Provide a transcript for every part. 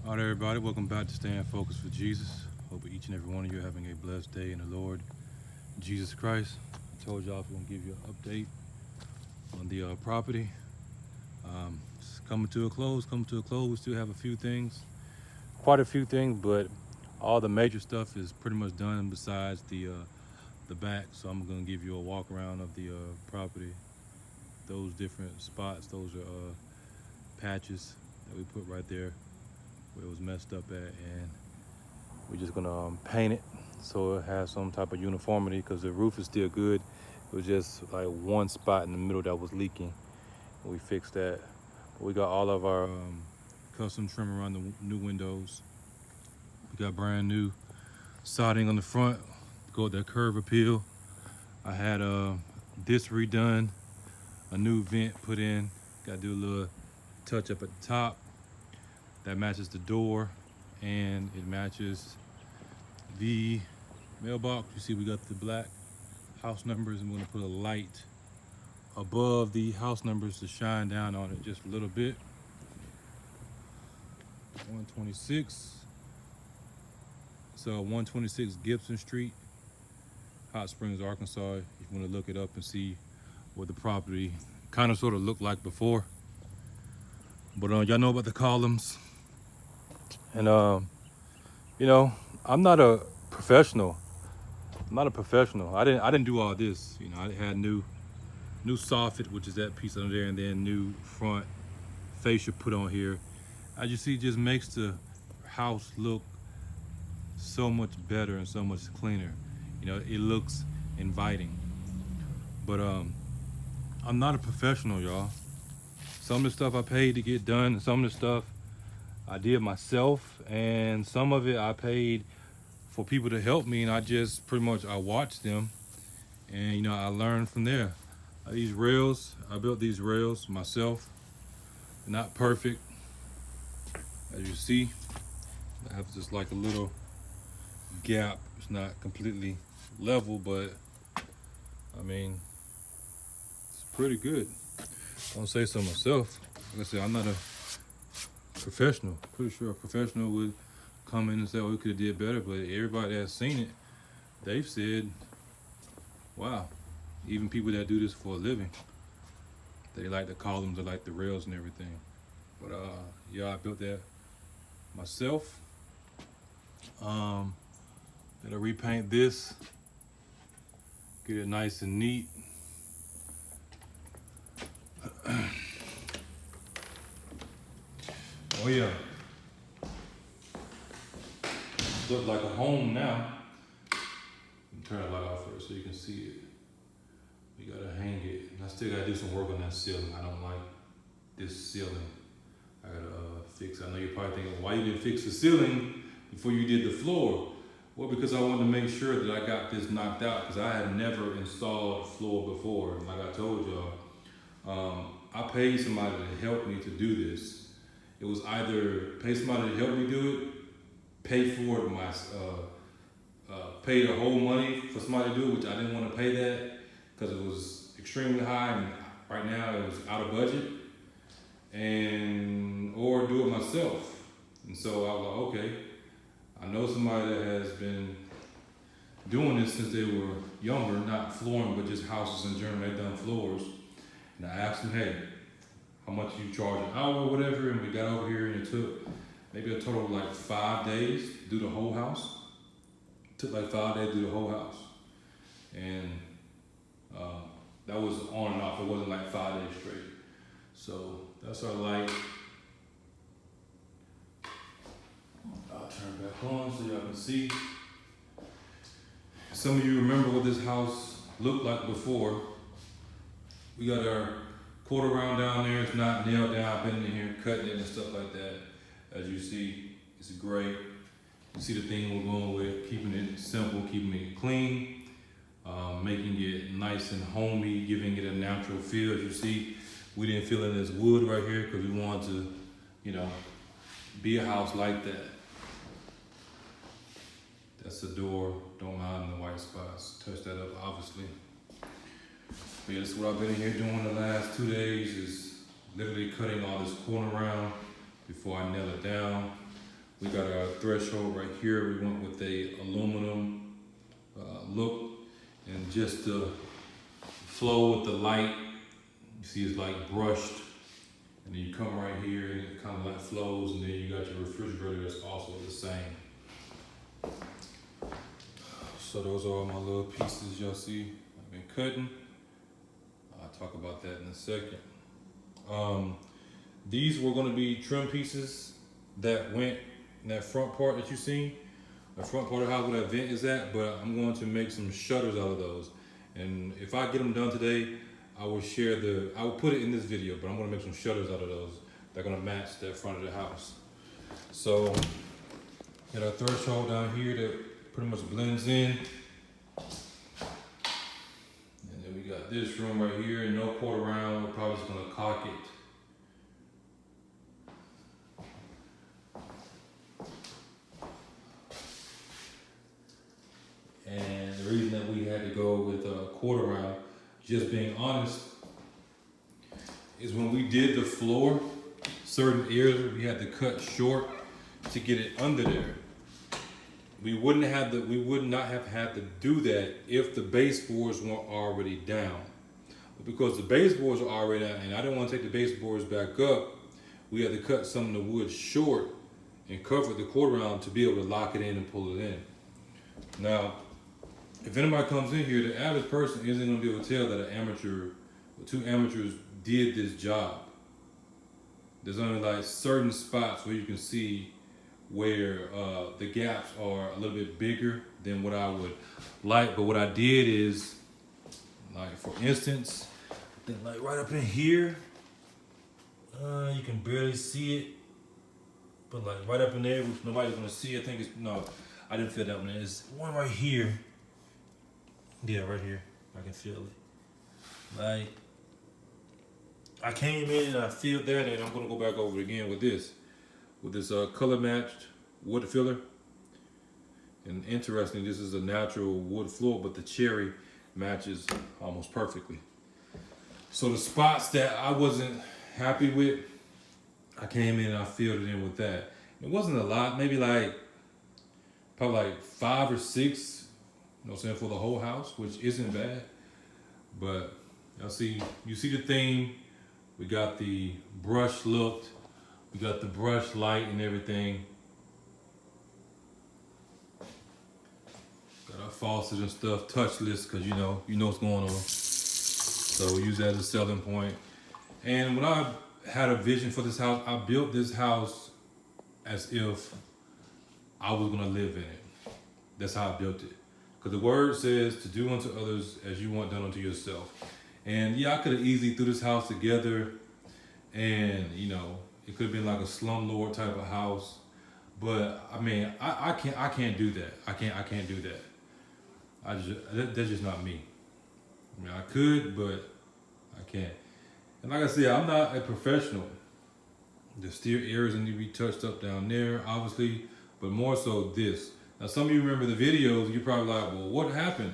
All right, everybody, welcome back to Staying Focused for Jesus. Hope each and every one of you are having a blessed day in the Lord Jesus Christ. I told y'all I'm going to give you an update on the property. It's coming to a close, We still have quite a few things, but all the major stuff is pretty much done besides the back. So I'm going to give you a walk around of the property. Those different spots, those are patches that we put right there where it was messed up at, and we're just gonna paint it so it has some type of uniformity, because the roof is still good. It was just like one spot in the middle that was leaking. We fixed that. But we got all of our custom trim around the new windows. We got brand new siding on the front, go with that curve appeal. I had this redone, a new vent put in. Got to do a little touch up at the top. That matches the door, and it matches the mailbox. You see we got the black house numbers. I'm going to put a light above the house numbers to shine down on it just a little bit. 126. So 126 Gibson Street, Hot Springs, Arkansas. If you want to look it up and see what the property kind of sort of looked like before. But y'all know about the columns. And you know, I'm not a professional. I didn't do all this. You know, I had new soffit, which is that piece under there, and then new front fascia put on here. As you see, it just makes the house look so much better and so much cleaner. You know, it looks inviting. But I'm not a professional, y'all. Some of the stuff I paid to get done, and some of the stuff I did myself, and some of it I paid for people to help me, and I just pretty much I watched them, and you know, I learned from there. These rails, I built these rails myself. They're not perfect, as you see. I have just like a little gap. It's not completely level, but I mean, it's pretty good. Don't say so myself. Like I said, I'm not a professional. Pretty sure a professional would come in and say, "Oh, we could have did better." But everybody that's seen it, they've said, "Wow." Even people that do this for a living, they like the columns, they like the rails and everything. But yeah, I built that myself. Gotta repaint this, get it nice and neat. Oh yeah, look like a home now. Turn the light off first so you can see it. We gotta hang it. And I still gotta do some work on that ceiling. I don't like this ceiling. I gotta fix it. I know you're probably thinking, why you didn't fix the ceiling before you did the floor? Well, because I wanted to make sure that I got this knocked out, because I had never installed floor before. And like I told y'all, I paid somebody to help me to do this. It was either pay somebody to help me do it, pay for it pay the whole money for somebody to do it, which I didn't want to pay that because it was extremely high, and right now it was out of budget, and or do it myself. And so I was like, okay, I know somebody that has been doing this since they were younger, not flooring, but just houses in general. They've done floors. And I asked them, hey, how much you charge an hour or whatever? And we got over here, and it took maybe a total of like 5 days to do the whole house. It took like 5 days to do the whole house. And that was on and off. It wasn't like 5 days straight. So that's our light. I'll turn it back on so y'all can see. Some of you remember what this house looked like before. We got our quarter round down there. It's not nailed down. I've been in here cutting it and stuff like that. As you see, it's great. You see the thing we're going with, keeping it simple, keeping it clean, making it nice and homey, giving it a natural feel. As you see, we didn't fill in this wood right here because we wanted to, you know, be a house like that. That's the door. Don't mind the white spots. Touch that up, obviously. But yeah, this is what I've been in here doing the last 2 days, is literally cutting all this corner around before I nail it down. We got our threshold right here. We went with a aluminum look, and just to flow with the light, you see it's like brushed, and then you come right here and it kind of like flows, and then you got your refrigerator that's also the same. So those are all my little pieces y'all see I've been cutting. I'll talk about that in a second. These were going to be trim pieces that went in that front part that you see. The front part of the house where that vent is at, but I'm going to make some shutters out of those. And if I get them done today, I will put it in this video, but I'm going to make some shutters out of those. They're going to match that front of the house. So, got our threshold down here that pretty much blends in. And then we got this room right here, no quarter round. We're probably just going to caulk it. And the reason that we had to go with a quarter round, just being honest, is when we did the floor, certain areas we had to cut short to get it under there. We would not have had to do that if the baseboards weren't already down. But because the baseboards are already down, and I didn't want to take the baseboards back up, we had to cut some of the wood short and cover the quarter round to be able to lock it in and pull it in. Now, if anybody comes in here, the average person isn't going to be able to tell that an amateur or two amateurs did this job. There's only like certain spots where you can see where the gaps are a little bit bigger than what I would like. But what I did is, like for instance, I think like right up in here, you can barely see it. But like right up in there, which nobody's going to see, I think it's, no, I didn't feel that one. There's one right here. Yeah, right here. I can feel it. Like, I came in and I feel that, and I'm gonna go back over it again with this color matched wood filler. And interesting, this is a natural wood floor, but the cherry matches almost perfectly. So the spots that I wasn't happy with, I came in and I filled it in with that. It wasn't a lot, maybe like, probably like 5 or 6. You know what I'm saying, for the whole house, which isn't bad. But you see the theme. We got the brush look, we got the brush light and everything. Got our faucet and stuff, touchless, because you know what's going on. So we use that as a selling point. And when I had a vision for this house, I built this house as if I was gonna live in it. That's how I built it. Because the word says to do unto others as you want done unto yourself. And yeah, I could have easily threw this house together, and it could have been like a slumlord type of house. But I mean, I can't do that. I can't do that. That's just not me. I mean, I could, but I can't. And like I said, I'm not a professional. There's still areas that need to be touched up down there, obviously, but more so this. Now, some of you remember the videos, you're probably like, well, what happened?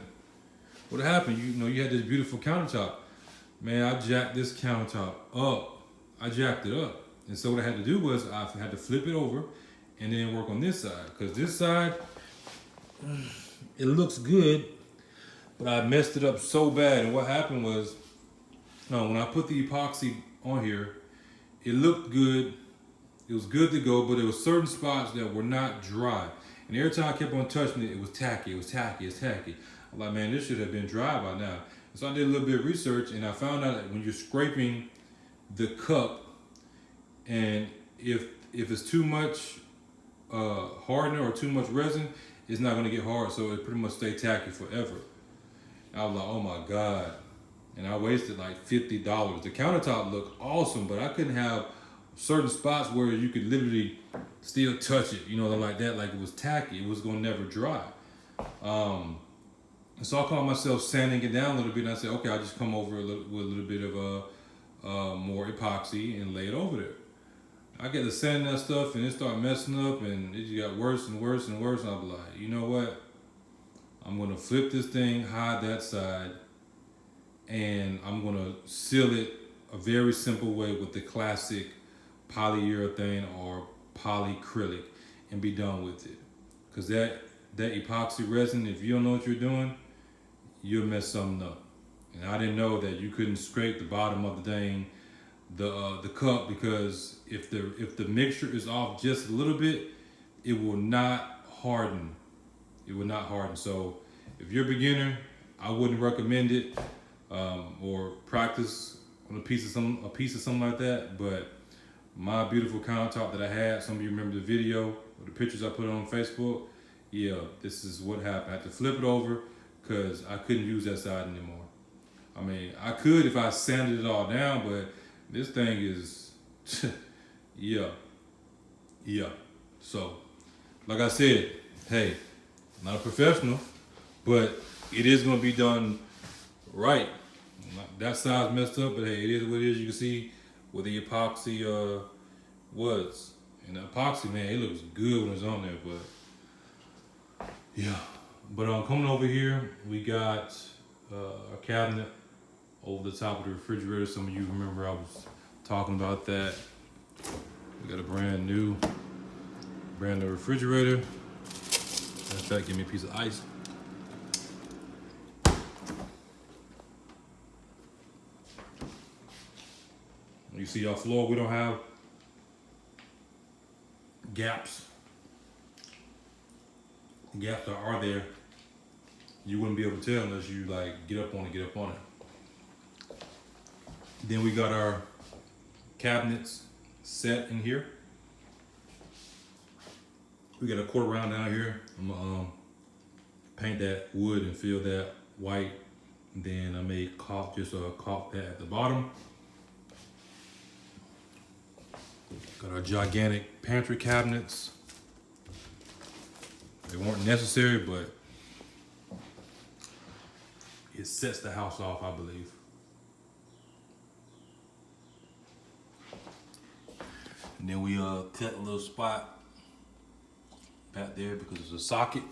What happened? You had this beautiful countertop. Man, I jacked this countertop up. I jacked it up. And so what I had to do was I had to flip it over and then work on this side. Because this side, it looks good, but I messed it up so bad. And what happened was, when I put the epoxy on here, it looked good. It was good to go, but there were certain spots that were not dry. And every time I kept on touching it, it was tacky, it was tacky, it's tacky. I'm like, man, this should have been dry by now. And so I did a little bit of research, and I found out that when you're scraping the cup, and if it's too much hardener or too much resin, it's not gonna get hard, so it pretty much stay tacky forever. And I was like, oh my God. And I wasted like $50. The countertop looked awesome, but I couldn't have certain spots where you could literally still touch it, like that, like it was tacky. It was gonna never dry. So I caught myself sanding it down a little bit, and I said, okay, I'll just come over with a little bit of more epoxy and lay it over there. I get to sanding that stuff, and it started messing up, and it just got worse and worse and worse. And I was like, you know what? I'm gonna flip this thing, hide that side, and I'm gonna seal it a very simple way with the classic polyurethane or polyacrylic. and be done with it. Cause that epoxy resin, if you don't know what you're doing, you'll mess something up. And I didn't know that you couldn't scrape the bottom of the cup, because if the mixture is off just a little bit, it will not harden. It will not harden. So if you're a beginner, I wouldn't recommend it, or practice on a piece of something like that. But my beautiful countertop that I had, some of you remember the video or the pictures I put on Facebook. Yeah, this is what happened. I had to flip it over because I couldn't use that side anymore. I mean, I could if I sanded it all down, but this thing is, yeah. So, like I said, hey, I'm not a professional, but it is gonna be done right. That side's messed up, but hey, it is what it is. You can see where the epoxy was. And the epoxy, man, it looks good when it's on there, but yeah. But coming over here, we got a cabinet over the top of the refrigerator. Some of you remember I was talking about that. We got a brand new refrigerator. In fact, give me a piece of ice. You see our floor, we don't have gaps. Gaps that are there, you wouldn't be able to tell unless you like get up on it. Then we got our cabinets set in here. We got a quarter round down here. I'm gonna paint that wood and fill that white. And then I made caulk that at the bottom. Got our gigantic pantry cabinets. They weren't necessary, but it sets the house off, I believe. And then we cut a little spot back there because it's a socket.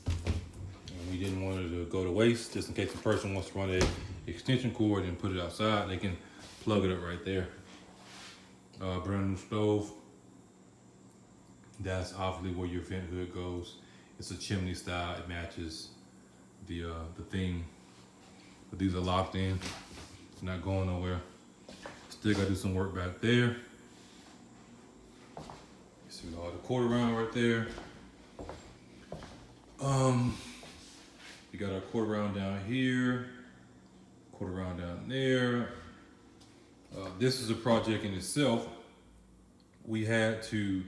And we didn't want it to go to waste, just in case the person wants to run an extension cord and put it outside, they can plug it up right there. Brand new stove. That's obviously where your vent hood goes. It's a chimney style. It matches the thing. But these are locked in, not going nowhere. Still gotta do some work back there. You see all the quarter round right there. We got our quarter round down here, quarter round down there. This is a project in itself. We had to.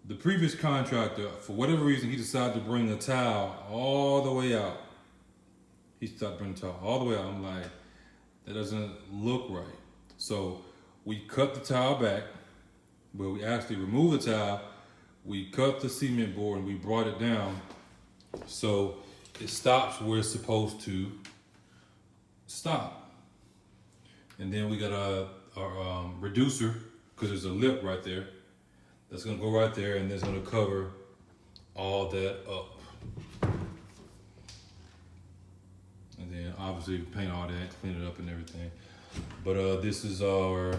The previous contractor, for whatever reason, he decided to bring the tile all the way out. He decided to bring the tile all the way out. I'm like, that doesn't look right. So we cut the tile back, but we actually removed the tile. We cut the cement board and we brought it down so it stops where it's supposed to stop. And then we got our reducer, because there's a lip right there. That's gonna go right there, and that's gonna cover all that up. And then obviously paint all that, clean it up and everything. But this is our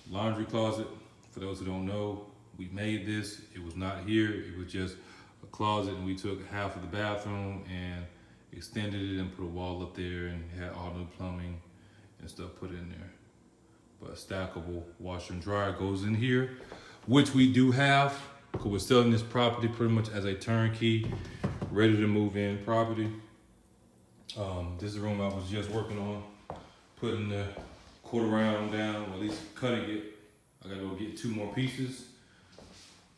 laundry closet. For those who don't know, we made this. It was not here, it was just a closet, and we took half of the bathroom and extended it and put a wall up there and had all the plumbing and stuff put in there. But a stackable washer and dryer goes in here, which we do have, because we're selling this property pretty much as a turnkey, ready to move in property. This is the room I was just working on, putting the quarter round down, or at least cutting it. I gotta go get 2 more pieces.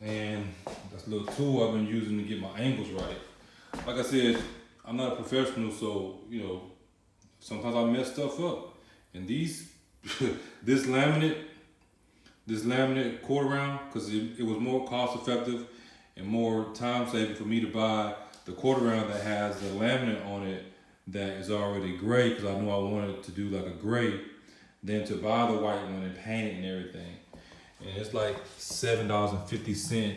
And that's a little tool I've been using to get my angles right. Like I said, I'm not a professional, so, you know, sometimes I mess stuff up. And these, this laminate quarter round, because it was more cost effective and more time saving for me to buy the quarter round that has the laminate on it that is already gray, because I knew I wanted to do like a gray, than to buy the white one and paint it and everything. And it's like $7.50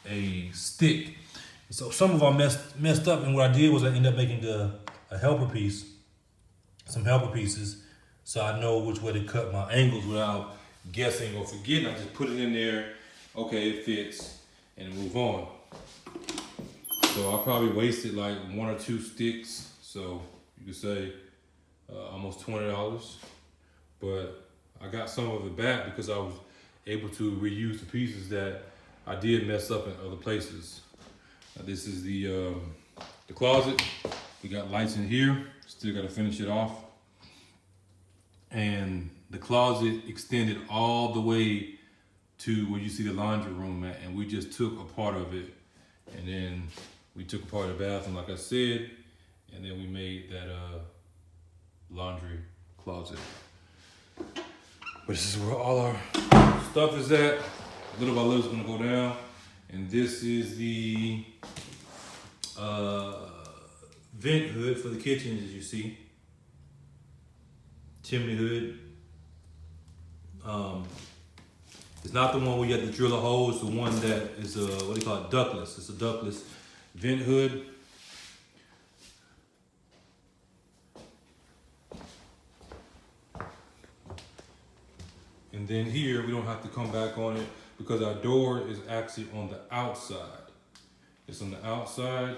a stick. So some of them messed up, and what I did was I ended up making a helper piece, some helper pieces, so I know which way to cut my angles without guessing or forgetting. I just put it in there, okay, it fits, and move on. So I probably wasted like 1 or 2 sticks. So you could say almost $20. But I got some of it back because I was able to reuse the pieces that I did mess up in other places. Now this is the closet. We got lights in here. Still got to finish it off. And the closet extended all the way to where you see the laundry room at, and we just took a part of it, and then we took apart the bathroom, like I said, and then we made that laundry closet. But this is where all our stuff is at. Little by little, it's gonna go down, and this is the vent hood for the kitchen, as you see. Chimney hood. It's not the one where you have to drill a hole. It's the one that is what do you call it? Ductless. It's a ductless vent hood. And then here, we don't have to come back on it because our door is actually on the outside. It's on the outside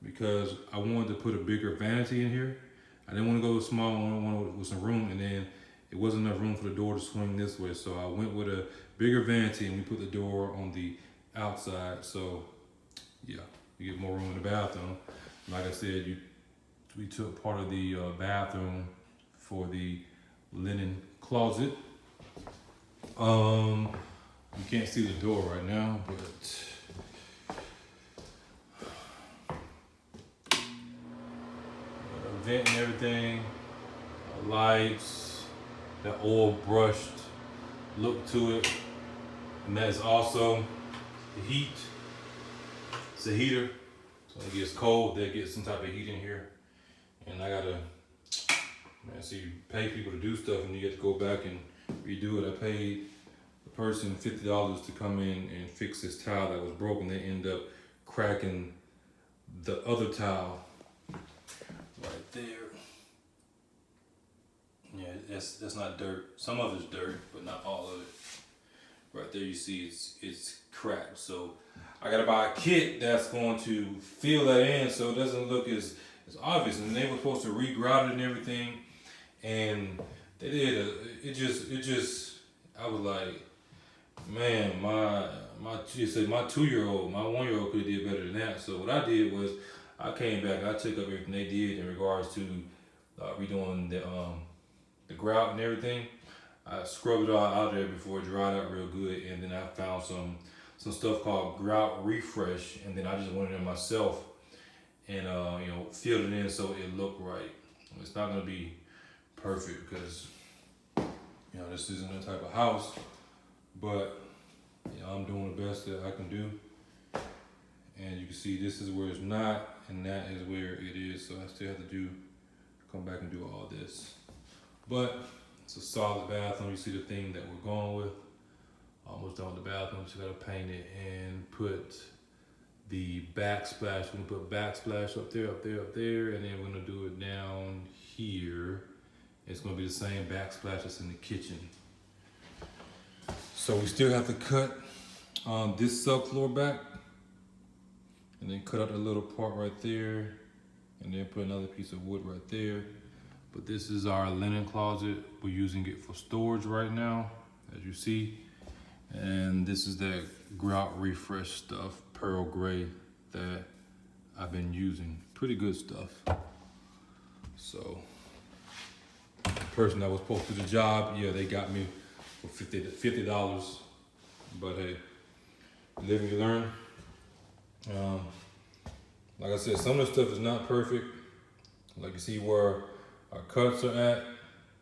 because I wanted to put a bigger vanity in here. I didn't want to go small, I wanted with some room, and then it wasn't enough room for the door to swing this way. So I went with a bigger vanity and we put the door on the outside. So yeah, you get more room in the bathroom. Like I said, we took part of the bathroom for the linen closet. You can't see the door right now, but vent and everything, lights, that oil brushed look to it, and that's also the heat. It's a heater, so when it gets cold, they get some type of heat in here. And I gotta, man, so you pay people to do stuff and you get to go back and redo it. I paid the person $50 to come in and fix this tile that was broken. They end up cracking the other tile right there. Yeah, that's not dirt. Some of it's dirt, but not all of it. Right there, you see it's cracked. So I gotta buy a kit that's going to fill that in so it doesn't look as obvious. And they were supposed to re-grout it and everything, and they did. It just. I was like, man, my 2-year-old, my 1-year-old could have did better than that. So what I did was I came back. I took up everything they did in regards to redoing the grout and everything. I scrubbed it all out there before it dried out real good, and then I found some stuff called Grout Refresh, and then I just went in there myself and filled it in so it looked right. It's not gonna be perfect because this isn't that type of house, but I'm doing the best that I can do. And you can see this is where it's not, and that is where it is. So I still have to come back and do all this. But it's a solid bathroom. You see the thing that we're going with. Almost done with the bathroom. Just gotta paint it and put the backsplash. We're gonna put backsplash up there, and then we're gonna do it down here. It's gonna be the same backsplash that's in the kitchen. So we still have to cut this subfloor back, and then cut out the little part right there, and then put another piece of wood right there. But this is our linen closet. We're using it for storage right now, as you see. And this is that Grout Refresh stuff, pearl gray, that I've been using. Pretty good stuff. So the person that was supposed to do the job, yeah, they got me for $50. But hey, live and you learn. Like I said, some of the stuff is not perfect. Like you see where our cuts are at,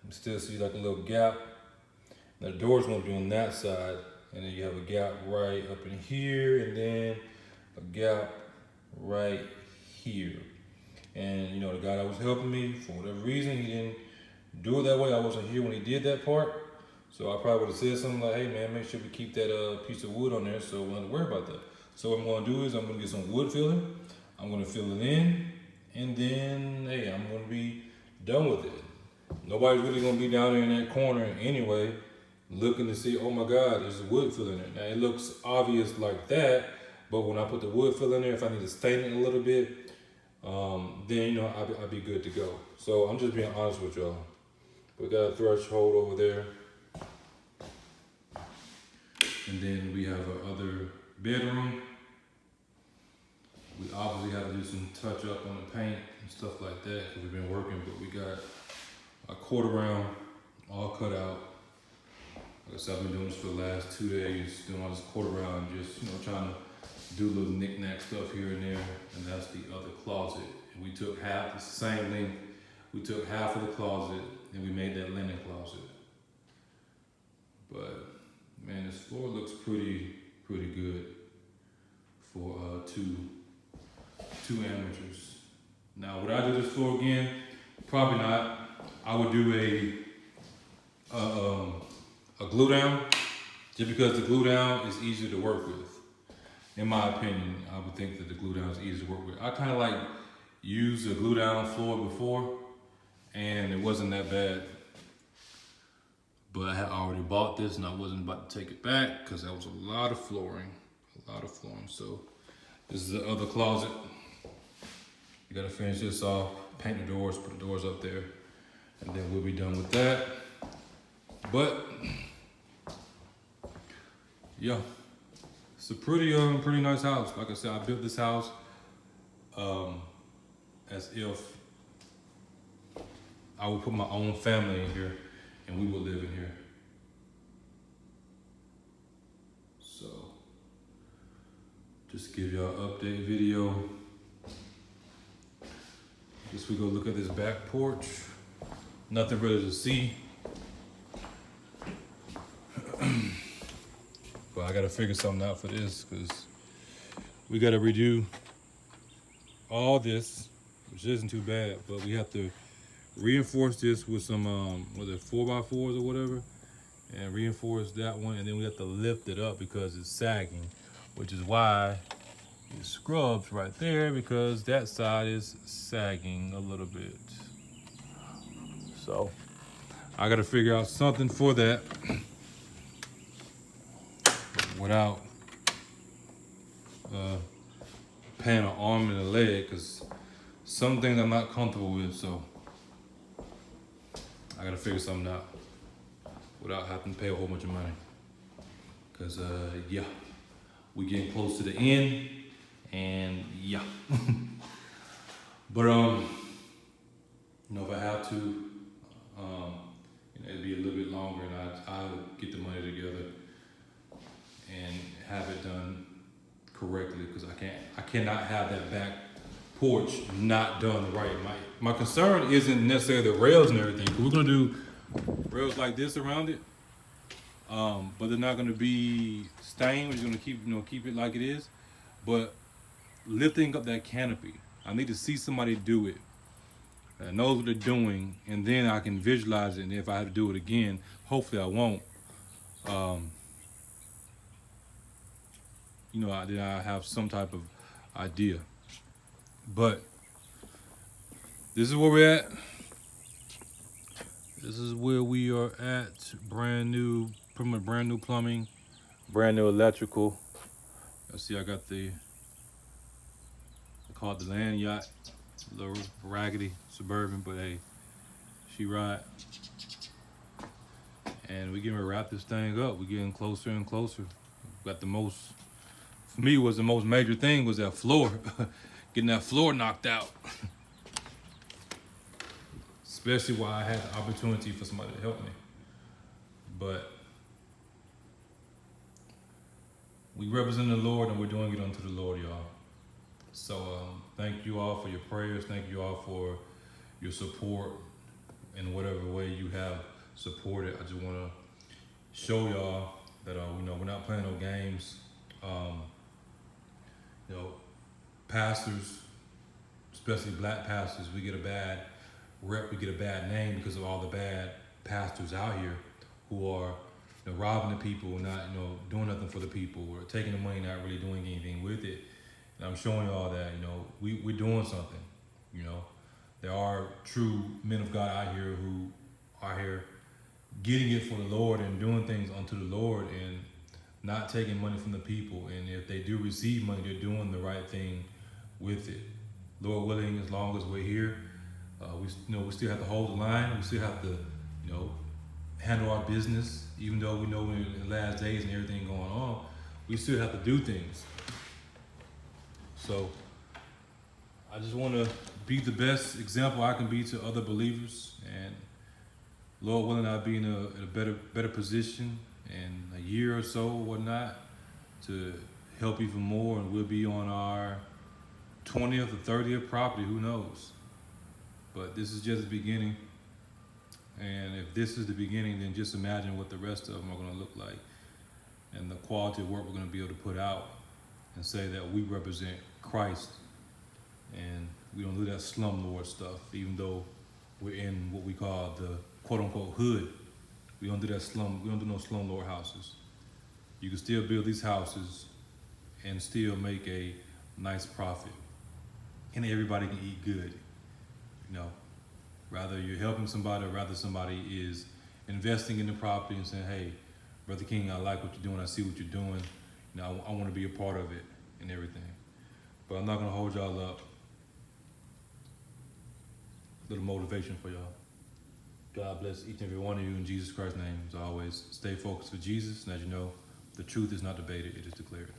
you still see like a little gap. Now the door's gonna be on that side, and then you have a gap right up in here, and then a gap right here. And the guy that was helping me, for whatever reason, he didn't do it that way. I wasn't here when he did that part. So I probably would have said something like, hey man, make sure we keep that piece of wood on there so we don't have to worry about that. So what I'm gonna do is I'm gonna get some wood filler. I'm gonna fill it in, and then, hey, I'm gonna be done with it. Nobody's really gonna be down there in that corner anyway, looking to see, oh my God, there's a wood fill in there. Now it looks obvious like that, but when I put the wood fill in there, if I need to stain it a little bit, then you know I'll be good to go. So I'm just being honest with y'all. We got a threshold over there, and then we have our other bedroom. We obviously have to do some touch up on the paint and stuff like that because we've been working, but we got a quarter round all cut out. Like I said, I've been doing this for the last 2 days, doing all this quarter round, just trying to do little knick-knack stuff here and there, and that's the other closet. And we took half, it's the same length, we took half of the closet and we made that linen closet. But man, this floor looks pretty good for two amateurs. Now, would I do this floor again? Probably not. I would do a glue down, just because the glue down is easier to work with. In my opinion, I would think that the glue down is easier to work with. I kind of like used a glue down floor before, and it wasn't that bad. But I had already bought this, and I wasn't about to take it back because that was a lot of flooring. So this is the other closet. You gotta finish this off, paint the doors, put the doors up there, and then we'll be done with that. But yeah, it's a pretty nice house. Like I said, I built this house as if I would put my own family in here and we would live in here. So just give y'all an update video. Guess we go look at this back porch. Nothing really to see. But I gotta figure something out for this because we gotta redo all this, which isn't too bad, but we have to reinforce this with some, 4x4s or whatever, and reinforce that one, and then we have to lift it up because it's sagging, which is why it scrubs right there, because that side is sagging a little bit. So I gotta figure out something for that without paying an arm and a leg, because some things I'm not comfortable with, so I gotta figure something out without having to pay a whole bunch of money. Because yeah, we getting close to the end, and yeah. But if I have to, it'd be a little bit longer, and I'll get the money together and have it done correctly, because I cannot have that back porch not done right. My concern isn't necessarily the rails and everything, because we're gonna do rails like this around it, but they're not gonna be stained. We're just gonna keep it like it is. But lifting up that canopy, I need to see somebody do it that knows what they're doing, and then I can visualize it. And if I have to do it again, hopefully I won't. Then I have some type of idea. But this is where we're at. This is where we are at. Pretty much brand new plumbing, brand new electrical. Let's see, I got I call it the land yacht, a little raggedy Suburban, but hey, she ride. And we're getting ready to wrap this thing up. We're getting closer and closer. Got the most, for me, was the most major thing was that floor. Getting that floor knocked out. Especially while I had the opportunity for somebody to help me. But we represent the Lord, and we're doing it unto the Lord, y'all. So thank you all for your prayers. Thank you all for your support in whatever way you have supported. I just want to show y'all that we're not playing no games. Pastors, especially black pastors, we get a bad rep, we get a bad name because of all the bad pastors out here who are robbing the people, not doing nothing for the people, or taking the money, not really doing anything with it. And I'm showing y'all that we're doing something. There are true men of God out here who are here getting it for the Lord and doing things unto the Lord and not taking money from the people. And if they do receive money, they're doing the right thing with it. Lord willing, as long as we're here, we still have to hold the line. We still have to, handle our business. Even though we know we're in the last days and everything going on, we still have to do things. So I just want to be the best example I can be to other believers, and Lord willing, I'll be in a better position in a year or so, or whatnot, to help even more, and we'll be on our 20th or 30th property, who knows? But this is just the beginning, and if this is the beginning, then just imagine what the rest of them are going to look like, and the quality of work we're going to be able to put out, and say that we represent Christ, and we don't do that slumlord stuff, even though we're in what we call the quote-unquote hood. We don't do no slumlord houses. You can still build these houses and still make a nice profit, and everybody can eat good. Rather you're helping somebody, or rather somebody is investing in the property and saying, hey, Brother King, I like what you're doing, I see what you're doing, I want to be a part of it and everything. But I'm not going to hold y'all up. A little motivation for y'all. God bless each and every one of you in Jesus Christ's name. As always, stay focused for Jesus, and as you know, the truth is not debated, it is declared.